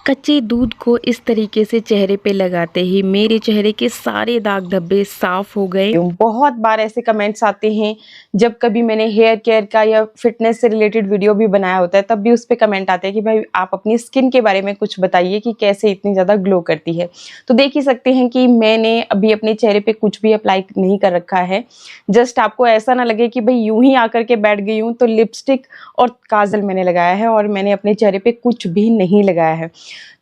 कच्चे दूध को इस तरीके से चेहरे पे लगाते ही मेरे चेहरे के सारे दाग धब्बे साफ हो गए। बहुत बार ऐसे कमेंट्स आते हैं जब कभी मैंने हेयर केयर का या फिटनेस से रिलेटेड वीडियो भी बनाया होता है, तब भी उस पे कमेंट आते हैं कि भाई आप अपनी स्किन के बारे में कुछ बताइए कि कैसे इतनी ज़्यादा ग्लो करती है। तो देख ही सकते हैं कि मैंने अभी अपने चेहरे पे कुछ भी अप्लाई नहीं कर रखा है। जस्ट आपको ऐसा ना लगे कि भाई यूं ही आकर के बैठ गई हूँ, तो लिपस्टिक और काजल मैंने लगाया है और मैंने अपने चेहरे पे कुछ भी नहीं लगाया है।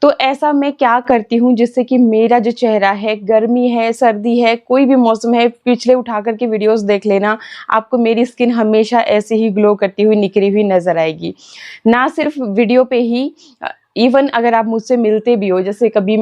तो ऐसा मैं क्या करती हूँ जिससे कि मेरा जो चेहरा है, गर्मी है, सर्दी है, कोई भी मौसम है, पिछले उठा कर के वीडियोस देख लेना, आपको मेरी स्किन हमेशा ऐसे ही ग्लो करती हुई, निखरी हुई नजर आएगी। ना सिर्फ वीडियो पे ही, इवन अगर आप मुझसे मिलते भी हो, जैसे कभी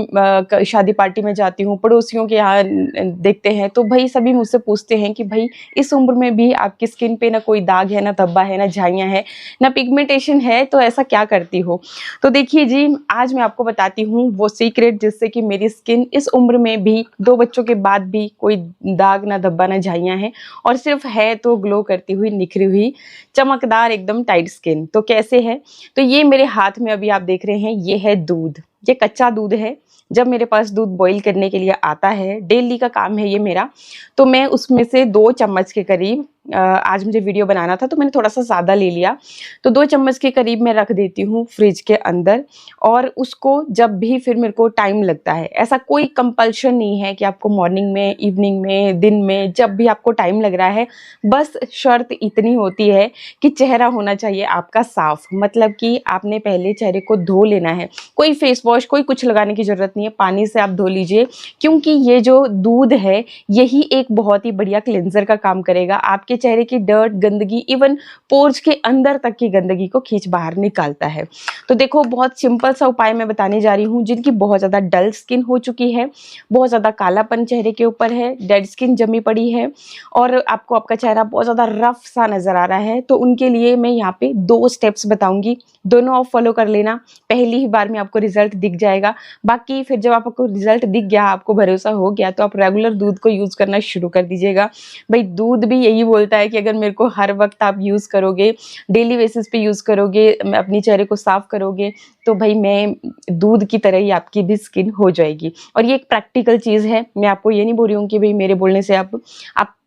शादी पार्टी में जाती हूँ, पड़ोसियों के यहाँ देखते हैं, तो भाई सभी मुझसे पूछते हैं कि भाई इस उम्र में भी आपकी स्किन पे ना कोई दाग है, ना धब्बा है, ना झाइयाँ है, ना पिगमेंटेशन है, तो ऐसा क्या करती हो। तो देखिए जी, आज मैं आपको बताती हूँ वो सीक्रेट जिससे कि मेरी स्किन इस उम्र में भी, 2 बच्चों के बाद भी कोई दाग, ना धब्बा, ना झाइयाँ हैं, और सिर्फ है तो ग्लो करती हुई, निखरी हुई, चमकदार एकदम टाइट स्किन। तो कैसे है, तो ये मेरे हाथ में अभी आप देख रहे हैं, ये है दूध। ये कच्चा दूध है। जब मेरे पास दूध बॉईल करने के लिए आता है, डेली का काम है ये मेरा, तो मैं उसमें से 2 चम्मच के करीब, आज मुझे वीडियो बनाना था तो मैंने थोड़ा सा ज़्यादा ले लिया, तो 2 चम्मच के करीब मैं रख देती हूँ फ्रिज के अंदर। और उसको जब भी फिर मेरे को टाइम लगता है, ऐसा कोई कंपल्शन नहीं है कि आपको मॉर्निंग में, इवनिंग में, दिन में, जब भी आपको टाइम लग रहा है, बस शर्त इतनी होती है कि चेहरा होना चाहिए आपका साफ। मतलब कि आपने पहले चेहरे को धो लेना है, कोई फेस वॉश, कोई कुछ लगाने की जरूरत नहीं है, पानी से आप धो लीजिए, क्योंकि ये जो दूध है यही एक बहुत ही बढ़िया क्लेंजर का काम करेगा। आपके चेहरे की डर्ट, गंदगी, इवन पोर्स के अंदर तक की गंदगी को खींच बाहर निकालता है। तो देखो, बहुत सिंपल सा उपाय मैं बताने जा रही हूँ। जिनकी बहुत ज़्यादा डल स्किन हो चुकी है, बहुत ज़्यादा कालापन चेहरे के ऊपर है, डेड स्किन जमी पड़ी है, और आपको आपका चेहरा बहुत ज़्यादा रफ सा नज़र आ रहा है, तो उनके लिए मैं यहाँ पे 2 स्टेप्स बताऊंगी। दोनों आप फॉलो कर लेना, पहली ही बार में आपको रिजल्ट दिख जाएगा। बाकी फिर जब आपको रिजल्ट दिख गया, आपको भरोसा हो गया, तो आप रेगुलर दूध को यूज़ करना शुरू कर दीजिएगा। भाई दूध भी यही बोलता है कि अगर मेरे को हर वक्त आप यूज़ करोगे, डेली बेसिस पे यूज़ करोगे, अपनी चेहरे को साफ करोगे, तो भाई मैं दूध की तरह ही आपकी भी स्किन हो जाएगी। और ये एक प्रैक्टिकल चीज़ है, मैं आपको ये नहीं बोल रही हूँ कि भाई मेरे बोलने से आप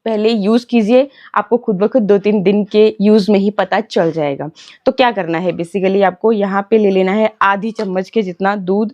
पहले यूज़ कीजिए, आपको खुद ब खुद 2-3 दिन के यूज़ में ही पता चल जाएगा। तो क्या करना है, बेसिकली आपको यहाँ पे ले लेना है आधी चम्मच के जितना दूध।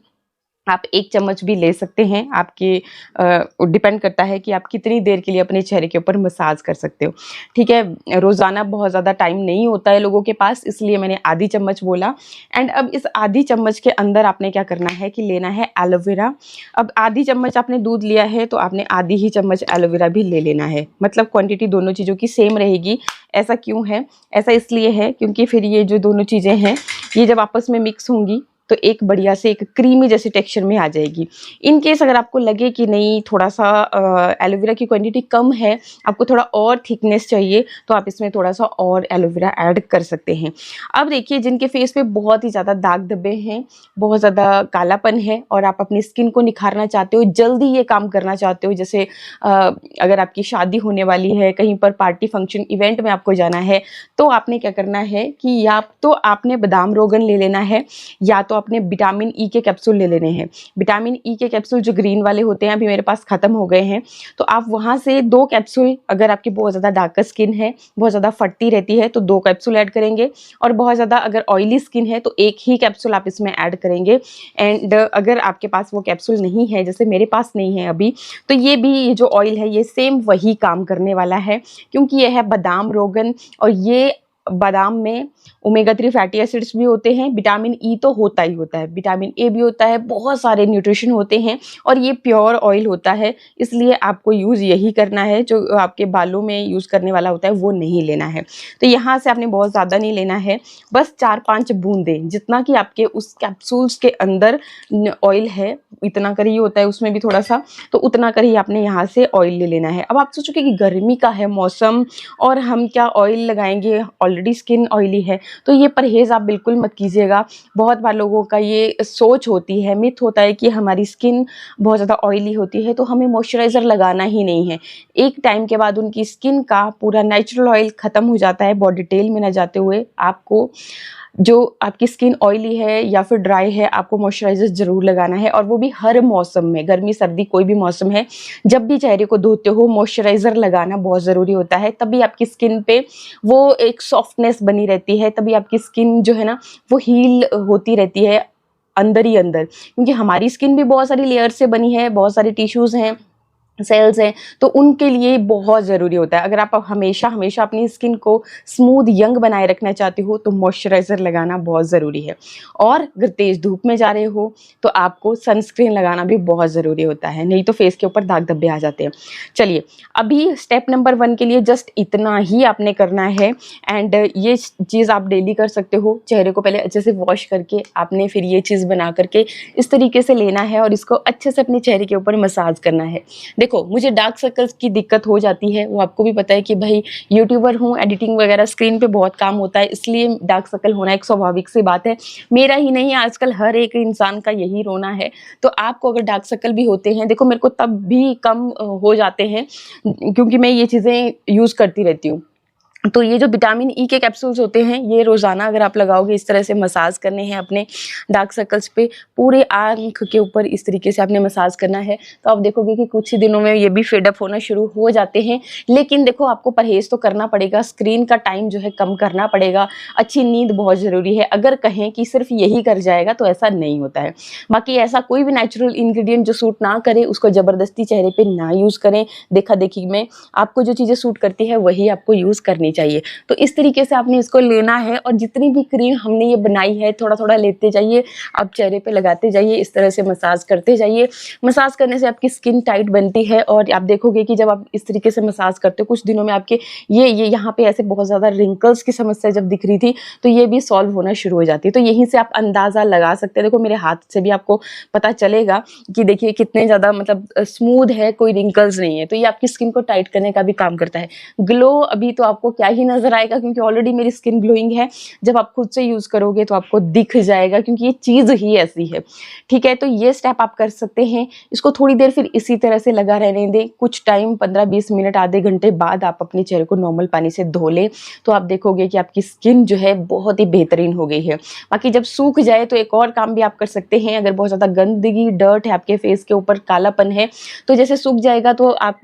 आप 1 चम्मच भी ले सकते हैं, आपके डिपेंड करता है कि आप कितनी देर के लिए अपने चेहरे के ऊपर मसाज कर सकते हो। ठीक है, रोज़ाना बहुत ज़्यादा टाइम नहीं होता है लोगों के पास, इसलिए मैंने आधी चम्मच बोला। एंड अब इस आधी चम्मच के अंदर आपने क्या करना है कि लेना है एलोवेरा। अब आधी चम्मच आपने दूध लिया है, तो आपने आधी ही चम्मच एलोवेरा भी ले लेना है। मतलब क्वांटिटी दोनों चीज़ों की सेम रहेगी। ऐसा क्यों है? ऐसा इसलिए है क्योंकि फिर ये जो दोनों चीज़ें हैं, ये जब आपस में मिक्स होंगी तो एक बढ़िया से एक क्रीमी जैसे टेक्सचर में आ जाएगी। इन केस अगर आपको लगे कि नहीं, थोड़ा सा एलोवेरा की क्वांटिटी कम है, आपको थोड़ा और थिकनेस चाहिए, तो आप इसमें थोड़ा सा और एलोवेरा ऐड कर सकते हैं। अब देखिए, जिनके फेस पे बहुत ही ज़्यादा दाग धब्बे हैं, बहुत ज़्यादा कालापन है, और आप अपनी स्किन को निखारना चाहते हो, जल्दी ये काम करना चाहते हो, जैसे अगर आपकी शादी होने वाली है, कहीं पर पार्टी फंक्शन इवेंट में आपको जाना है, तो आपने क्या करना है कि या तो आपने बादाम रोगन ले लेना है, या तो आपने विटामिन ई के कैप्सूल ले लेने हैं। विटामिन ई के कैप्सूल जो ग्रीन वाले होते हैं, अभी मेरे पास खत्म हो गए हैं, तो आप वहाँ से 2 कैप्सूल, अगर आपकी बहुत ज़्यादा डार्क स्किन है, बहुत ज़्यादा फटती रहती है, तो 2 कैप्सूल ऐड करेंगे, और बहुत ज़्यादा अगर ऑयली स्किन है तो 1 ही कैप्सूल आप इसमें ऐड करेंगे। एंड अगर आपके पास वो कैप्सूल नहीं है, जैसे मेरे पास नहीं है अभी, तो ये जो ऑयल है ये सेम वही काम करने वाला है, क्योंकि ये है बादाम रोगन, और ये बादाम में ओमेगा 3 फैटी एसिड्स भी होते हैं, विटामिन ई तो होता ही होता है, विटामिन ए भी होता है, बहुत सारे न्यूट्रिशन होते हैं, और ये प्योर ऑयल होता है, इसलिए आपको यूज़ यही करना है। जो आपके बालों में यूज़ करने वाला होता है वो नहीं लेना है। तो यहाँ से आपने बहुत ज़्यादा नहीं लेना है, बस 4-5 बूंदें, जितना कि आपके उस कैप्सूल्स के अंदर ऑयल है, इतना कर ही होता है उसमें भी थोड़ा सा, तो उतना कर ही आपने यहाँ से ऑयल ले लेना है। अब आप सोचोगे कि गर्मी का है मौसम और हम क्या ऑयल लगाएंगे, ऑलरेडी स्किन ऑयली है, तो ये परहेज़ आप बिल्कुल मत कीजिएगा। बहुत बार लोगों का ये सोच होती है, मिथ होता है कि हमारी स्किन बहुत ज़्यादा ऑयली होती है तो हमें मॉइस्चराइज़र लगाना ही नहीं है। एक टाइम के बाद उनकी स्किन का पूरा नेचुरल ऑयल ख़त्म हो जाता है। बहुत डिटेल में ना जाते हुए आपको जो आपकी स्किन ऑयली है या फिर ड्राई है, आपको मॉइस्चराइज़र ज़रूर लगाना है, और वो भी हर मौसम में, गर्मी सर्दी कोई भी मौसम है, जब भी चेहरे को धोते हो मॉइस्चराइज़र लगाना बहुत ज़रूरी होता है। तभी आपकी स्किन पे वो एक सॉफ्टनेस बनी रहती है, तभी आपकी स्किन जो है ना वो हील होती रहती है अंदर ही अंदर, क्योंकि हमारी स्किन भी बहुत सारी लेयर से बनी है, बहुत सारे टिश्यूज़ हैं, सेल्स हैं, तो उनके लिए बहुत ज़रूरी होता है। अगर आप हमेशा हमेशा अपनी स्किन को स्मूथ यंग बनाए रखना चाहते हो तो मॉइस्चराइज़र लगाना बहुत ज़रूरी है। और अगर तेज़ धूप में जा रहे हो तो आपको सनस्क्रीन लगाना भी बहुत ज़रूरी होता है, नहीं तो फेस के ऊपर दाग धब्बे आ जाते हैं। चलिए, अभी स्टेप नंबर 1 के लिए जस्ट इतना ही आपने करना है, एंड ये चीज़ आप डेली कर सकते हो। चेहरे को पहले अच्छे से वॉश करके आपने फिर ये चीज़ बना करके इस तरीके से लेना है और इसको अच्छे से अपने चेहरे के ऊपर मसाज करना है। देखो, मुझे डार्क सर्कल्स की दिक्कत हो जाती है, वो आपको भी पता है कि भाई यूट्यूबर हूँ, एडिटिंग वगैरह स्क्रीन पे बहुत काम होता है, इसलिए डार्क सर्कल होना एक स्वाभाविक सी बात है। मेरा ही नहीं, आजकल हर एक इंसान का यही रोना है। तो आपको अगर डार्क सर्कल भी होते हैं, देखो मेरे को तब भी कम हो जाते हैं, क्योंकि मैं ये चीज़ें यूज़ करती रहती हूँ। तो ये जो विटामिन ई के कैप्सूल्स होते हैं, ये रोज़ाना अगर आप लगाओगे, इस तरह से मसाज करने हैं अपने डार्क सर्कल्स पे, पूरे आँख के ऊपर इस तरीके से आपने मसाज करना है, तो आप देखोगे कि कुछ ही दिनों में ये भी फेड अप होना शुरू हो जाते हैं। लेकिन देखो, आपको परहेज़ तो करना पड़ेगा, स्क्रीन का टाइम जो है कम करना पड़ेगा, अच्छी नींद बहुत ज़रूरी है। अगर कहें कि सिर्फ यही कर जाएगा तो ऐसा नहीं होता है। बाकी ऐसा कोई भी नेचुरल इंग्रेडिएंट जो सूट ना करे, उसको ज़बरदस्ती चेहरे पे ना यूज़ करें देखा-देखी में। आपको जो चीज़ें सूट करती है वही आपको यूज़ करनी चाहिए। तो इस तरीके से आपने इसको लेना है, और जितनी भी क्रीम हमने ये बनाई है थोड़ा-थोड़ा लेते जाइए, आप चेहरे पे लगाते जाइए, इस तरह से मसाज करते जाइए। मसाज करने से आपकी स्किन टाइट बनती है, और आप देखोगे कि जब आप इस तरीके से मसाज करते हो, कुछ दिनों में आपके ये यहाँ पे ऐसे बहुत ज़्यादा रिंकल्स की समस्या जब दिख रही थी, तो ये भी सॉल्व होना शुरू हो जाती है। तो यहीं से आप अंदाज़ा लगा सकते हैं। देखो, मेरे हाथ से भी आपको पता चलेगा कि देखिए कितने ज़्यादा मतलब स्मूथ है, कोई रिंकल्स नहीं है। तो ये आपकी स्किन को टाइट करने का भी काम करता है। ग्लो अभी तो आपको क्या ही नज़र आएगा, क्योंकि ऑलरेडी मेरी स्किन ग्लोइंग है। जब आप खुद से यूज़ करोगे तो आपको दिख जाएगा, क्योंकि ये चीज़ ही ऐसी है। ठीक है, तो ये स्टेप आप कर सकते हैं। इसको थोड़ी देर फिर इसी तरह से लगा रहने दें। कुछ टाइम 15-20 मिनट, आधे घंटे बाद आप अपने चेहरे को नॉर्मल पानी से धो लें, तो आप देखोगे कि आपकी स्किन जो है बहुत ही बेहतरीन हो गई है। बाकी जब सूख जाए तो एक और काम भी आप कर सकते हैं। अगर बहुत ज़्यादा गंदगी, डर्ट है आपके फेस के ऊपर, कालापन है, तो जैसे सूख जाएगा तो आप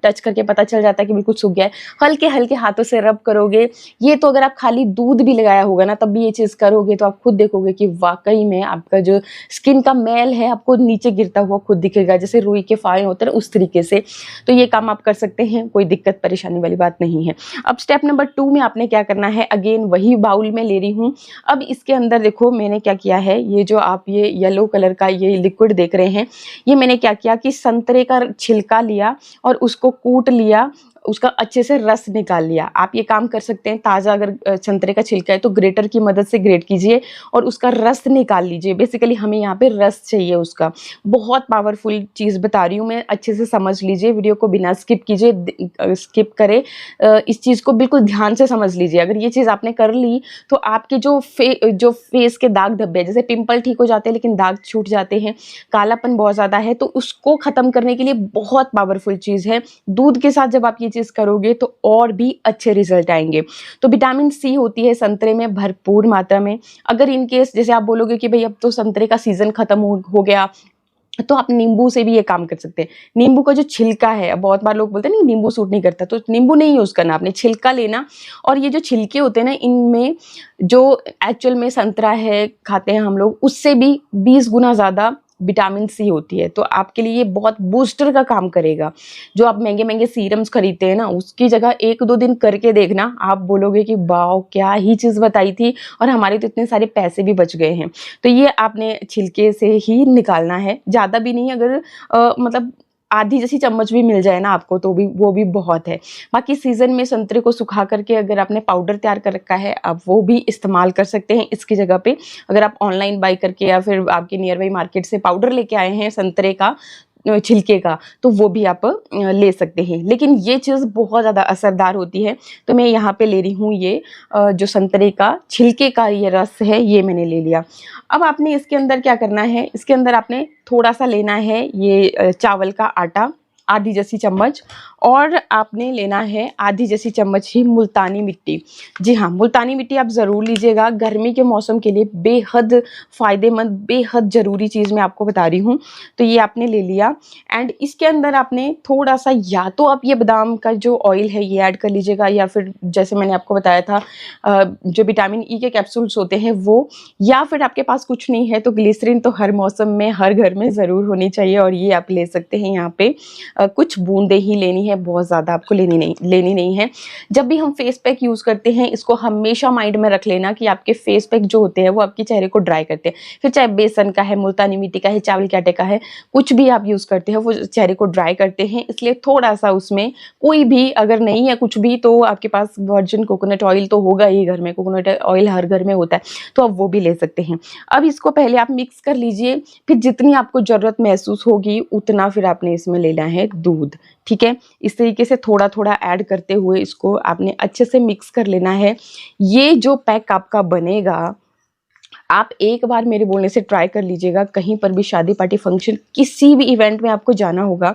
टच करके पता चल जाता है कि बिल्कुल सूख गया है, हल्के हल्के हाथों से रब करोगे। ये तो अगर आप खाली दूध भी लगाया होगा ना, तब भी ये चीज़ करोगे तो आप खुद देखोगे कि वाकई में आपका जो स्किन का मैल है आपको नीचे गिरता हुआ खुद दिखेगा, जैसे रुई के फाइन होते हैं उस तरीके से। तो ये काम आप कर सकते हैं, कोई दिक्कत परेशानी वाली बात नहीं है। अब स्टेप नंबर 2 में आपने क्या करना है, अगेन वही बाउल में ले रही हूँ। अब इसके अंदर देखो मैंने क्या किया है, ये जो आप ये येलो कलर का ये लिक्विड देख रहे हैं, ये मैंने क्या किया कि संतरे का छिलका लिया और उसको कूट लिया, उसका अच्छे से रस निकाल लिया। आप ये काम कर सकते हैं, ताज़ा अगर संतरे का छिलका है तो ग्रेटर की मदद से ग्रेट कीजिए और उसका रस निकाल लीजिए। बेसिकली हमें यहाँ पे रस चाहिए उसका। बहुत पावरफुल चीज़ बता रही हूँ मैं, अच्छे से समझ लीजिए, वीडियो को बिना स्किप कीजिए, स्किप करें, इस चीज़ को बिल्कुल ध्यान से समझ लीजिए। अगर ये चीज़ आपने कर ली तो आपके जो फेस के दाग धब्बे, जैसे पिंपल ठीक हो जाते हैं लेकिन दाग छूट जाते हैं, कालापन बहुत ज़्यादा है, तो उसको ख़त्म करने के लिए बहुत पावरफुल चीज़ है। दूध के साथ जब आप ये चीज़ करोगे तो और भी अच्छे रिजल्ट आएंगे। तो विटामिन सी होती है संतरे में भरपूर मात्रा में। अगर इन केस जैसे आप बोलोगे कि भाई अब तो संतरे का सीजन खत्म हो गया, तो आप नींबू से भी ये काम कर सकते हैं। नींबू का जो छिलका है, अब बहुत बार लोग बोलते हैं नहीं नींबू सूट नहीं करता, तो नींबू नहीं यूज़ करना, आपने छिलका लेना। और ये जो छिलके होते हैं ना, इनमें जो एक्चुअल में संतरा है खाते हैं हम लोग, उससे भी 20 गुना ज़्यादा विटामिन सी होती है। तो आपके लिए ये बहुत बूस्टर का काम करेगा। जो आप महंगे सीरम्स खरीदते हैं ना, उसकी जगह 1-2 दिन करके देखना, आप बोलोगे कि वाओ क्या ही चीज़ बताई थी, और हमारे तो इतने सारे पैसे भी बच गए हैं। तो ये आपने छिलके से ही निकालना है, ज़्यादा भी नहीं। अगर मतलब आधी जैसी चम्मच भी मिल जाए ना आपको, तो भी वो भी बहुत है। बाकी सीज़न में संतरे को सुखा करके अगर आपने पाउडर तैयार कर रखा है, आप वो भी इस्तेमाल कर सकते हैं इसकी जगह पे। अगर आप ऑनलाइन बाई करके या फिर आपके नियर बाई मार्केट से पाउडर लेके आए हैं संतरे का, छिलके का, तो वो भी आप ले सकते हैं। लेकिन ये चीज़ बहुत ज़्यादा असरदार होती है। तो मैं यहाँ पे ले रही हूँ ये जो संतरे का छिलके का ये रस है, ये मैंने ले लिया। अब आपने इसके अंदर क्या करना है, इसके अंदर आपने थोड़ा सा लेना है ये चावल का आटा। आधी जैसी चम्मच, और आपने लेना है आधी जैसी चम्मच ही मुल्तानी मिट्टी। जी हाँ, मुल्तानी मिट्टी आप ज़रूर लीजिएगा, गर्मी के मौसम के लिए बेहद फ़ायदेमंद, बेहद ज़रूरी चीज़ मैं आपको बता रही हूँ। तो ये आपने ले लिया, एंड इसके अंदर आपने थोड़ा-सा, या तो आप ये बादाम का जो ऑयल है ये ऐड कर लीजिएगा, या फिर जैसे मैंने आपको बताया था जो विटामिन ई के कैप्सूल्स होते हैं वो, या फिर आपके पास कुछ नहीं है तो ग्लिसरीन तो हर मौसम में हर घर में ज़रूर होनी चाहिए, और ये आप ले सकते हैं। यहाँ पे कुछ बूंदें ही लेनी है, बहुत ज़्यादा आपको लेनी नहीं है। जब भी हम फेस पैक यूज़ करते हैं, इसको हमेशा माइंड में रख लेना कि आपके फेस पैक जो होते हैं वो आपके चेहरे को ड्राई करते हैं। फिर चाहे बेसन का है, मुल्तानी मिट्टी का है, चावल के आटे का है, कुछ भी आप यूज़ करते हैं वो चेहरे को ड्राई करते हैं। इसलिए थोड़ा-सा उसमें कोई भी अगर नहीं है कुछ भी, तो आपके पास वर्जिन कोकोनट ऑयल तो होगा ही घर में, कोकोनट ऑयल हर घर में होता है, तो आप वो भी ले सकते हैं। अब इसको पहले आप मिक्स कर लीजिए, फिर जितनी आपको ज़रूरत महसूस होगी उतना फिर आपने इसमें लेना है दूध, ठीक है? इस तरीके से थोड़ा-थोड़ा ऐड करते हुए इसको आपने अच्छे से मिक्स कर लेना है। ये जो पैक आपका बनेगा, आप एक बार मेरे बोलने से ट्राई कर लीजिएगा। कहीं पर भी शादी पार्टी फंक्शन किसी भी इवेंट में आपको जाना होगा,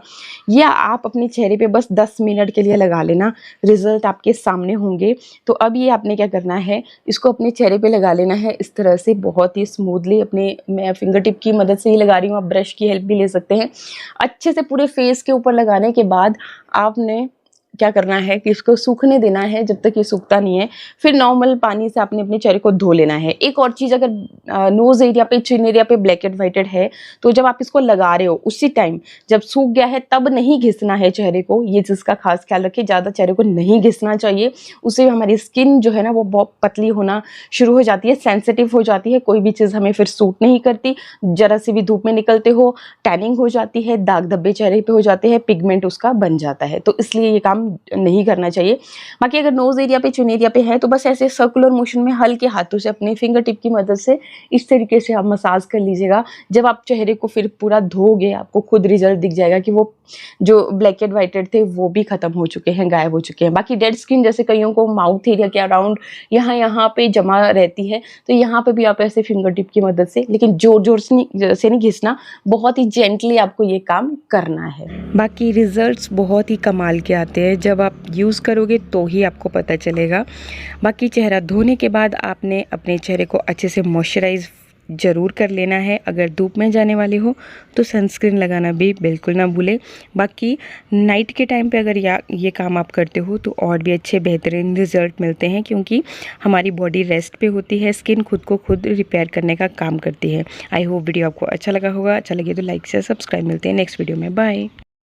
या आप अपने चेहरे पे बस 10 मिनट के लिए लगा लेना, रिजल्ट आपके सामने होंगे। तो अब ये आपने क्या करना है, इसको अपने चेहरे पे लगा लेना है इस तरह से बहुत ही स्मूथली। मैं फिंगर टिप की मदद से ही लगा रही हूँ, आप ब्रश की हेल्प भी ले सकते हैं। अच्छे से पूरे फेस के ऊपर लगाने के बाद आपने क्या करना है कि इसको सूखने देना है जब तक ये सूखता नहीं है। फिर नॉर्मल पानी से आपने अपने चेहरे को धो लेना है। एक और चीज़, अगर नोज़ एरिया पे, चिन एरिया पे ब्लैक एंड व्हाइटेड है, तो जब आप इसको लगा रहे हो उसी टाइम जब सूख गया है तब नहीं घिसना है चेहरे को। ये चीज़ का खास ख्याल रखिए, ज़्यादा चेहरे को नहीं घिसना चाहिए। उससे हमारी स्किन जो है ना वो बहुत पतली होना शुरू हो जाती है, सेंसिटिव हो जाती है, कोई भी चीज़ हमें फिर सूट नहीं करती। ज़रा सी भी धूप में निकलते हो टैनिंग हो जाती है, दाग धब्बे चेहरे पे हो जाते हैं, पिगमेंट उसका बन जाता है। तो इसलिए ये काम नहीं करना चाहिए। बाकी अगर नोज़ एरिया पे, चिन एरिया पे है तो बस ऐसे सर्कुलर मोशन में हल्के हाथों से अपने फिंगर टिप की मदद से इस तरीके से आप मसाज कर लीजिएगा। जब आप चेहरे को फिर पूरा धोगे, आपको खुद रिजल्ट दिख जाएगा कि वो जो ब्लैक एंड व्हाइटेड थे वो भी खत्म हो चुके हैं, गायब हो चुके हैं। बाकी डेड स्किन जैसे कईयों को माउथ एरिया के अराउंड यहाँ पे जमा रहती है, तो यहाँ पे भी आप ऐसे फिंगर टिप की मदद से, लेकिन जोर से नहीं घिसना, बहुत ही जेंटली आपको ये काम करना है। बाकी रिज़ल्ट्स बहुत ही कमाल के आते हैं, जब आप यूज़ करोगे तो ही आपको पता चलेगा। बाकी चेहरा धोने के बाद आपने अपने चेहरे को अच्छे से मॉइस्चराइज़ ज़रूर कर लेना है। अगर धूप में जाने वाले हो तो सनस्क्रीन लगाना भी बिल्कुल ना भूलें। बाकी नाइट के टाइम पे अगर ये काम आप करते हो तो और भी अच्छे बेहतरीन रिज़ल्ट मिलते हैं, क्योंकि हमारी बॉडी रेस्ट पे होती है, स्किन खुद को खुद रिपेयर करने का काम करती है। आई होप वीडियो आपको अच्छा लगा होगा। अच्छा लगे तो लाइक से सब्सक्राइब। मिलते हैं नेक्स्ट वीडियो में, बाय।